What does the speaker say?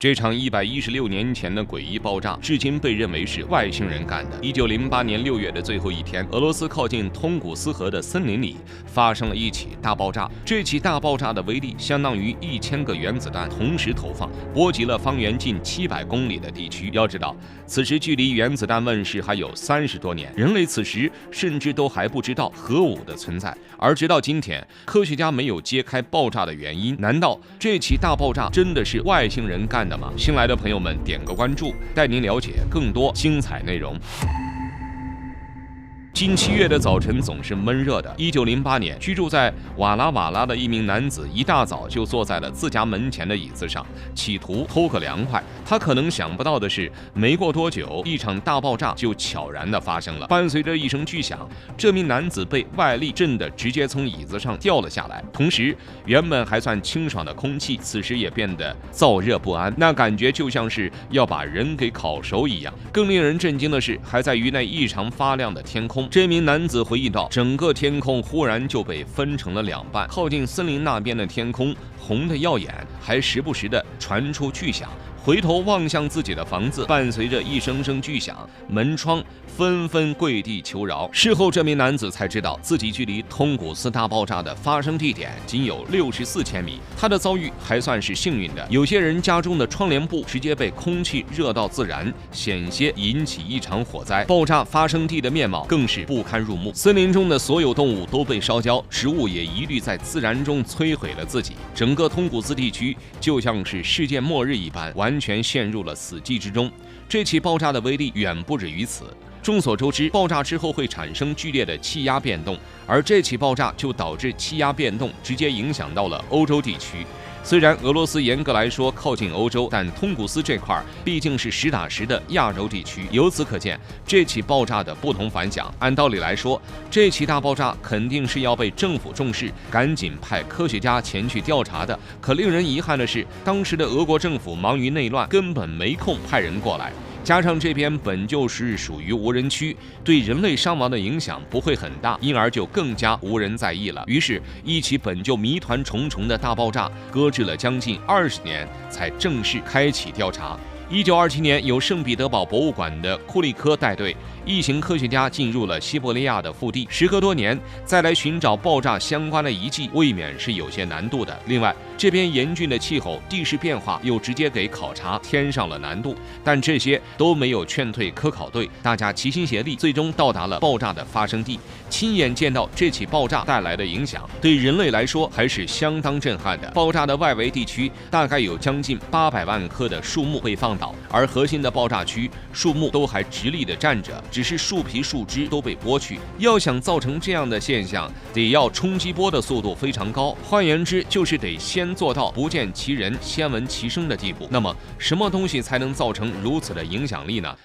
这场116年前的诡异爆炸，至今被认为是外星人干的。1908年6月的最后一天，俄罗斯靠近通古斯河的森林里发生了一起大爆炸。这起大爆炸的威力相当于1000个原子弹同时投放，波及了方圆近700公里的地区。要知道，此时距离原子弹问世还有30多年，人类此时甚至都还不知道核武的存在。而直到今天，科学家没有揭开爆炸的原因。难道这起大爆炸真的是外星人干的吗？新来的朋友们点个关注，带您了解更多精彩内容。近7月的早晨总是闷热的。1908年，居住在瓦拉瓦拉的一名男子一大早就坐在了自家门前的椅子上，企图偷个凉快。他可能想不到的是，没过多久，一场大爆炸就悄然地发生了。伴随着一声巨响，这名男子被外力震得直接从椅子上掉了下来。同时，原本还算清爽的空气，此时也变得燥热不安，那感觉就像是要把人给烤熟一样。更令人震惊的是，还在于那异常发亮的天空。这名男子回忆道，整个天空忽然就被分成了2半，靠近森林那边的天空红得耀眼，还时不时地传出巨响。回头望向自己的房子，伴随着一声声巨响，门窗纷纷跪地求饶。事后，这名男子才知道，自己距离通古斯大爆炸的发生地点仅有64千米。他的遭遇还算是幸运的，有些人家中的窗帘布直接被空气热到自燃，险些引起一场火灾。爆炸发生地的面貌更是不堪入目，森林中的所有动物都被烧焦，植物也一律在自燃中摧毁了自己。整个通古斯地区就像是世界末日一般，完全陷入了死寂之中。这起爆炸的威力远不止于此。众所周知，爆炸之后会产生剧烈的气压变动，而这起爆炸就导致气压变动，直接影响到了欧洲地区。虽然俄罗斯严格来说靠近欧洲，但通古斯这块毕竟是实打实的亚洲地区。由此可见，这起爆炸的不同凡响。按道理来说，这起大爆炸肯定是要被政府重视，赶紧派科学家前去调查的。可令人遗憾的是，当时的俄国政府忙于内乱，根本没空派人过来。加上这边本就是属于无人区，对人类伤亡的影响不会很大，因而就更加无人在意了。于是，一起本就谜团重重的大爆炸搁置了将近20年，才正式开启调查。1927年，由圣彼得堡博物馆的库利科带队一行科学家进入了西伯利亚的腹地，时隔多年再来寻找爆炸相关的遗迹，未免是有些难度的。另外，这边严峻的气候、地势变化又直接给考察添上了难度，但这些都没有劝退科考队，大家齐心协力，最终到达了爆炸的发生地，亲眼见到这起爆炸带来的影响，对人类来说还是相当震撼的。爆炸的外围地区大概有将近800万棵的树木被放倒，而核心的爆炸区树木都还直立地站着，只是树皮树枝都被剥去。要想造成这样的现象，得要冲击波的速度非常高，换言之就是得先做到不见其人先闻其声的地步。那么什么东西才能造成如此的影响力呢？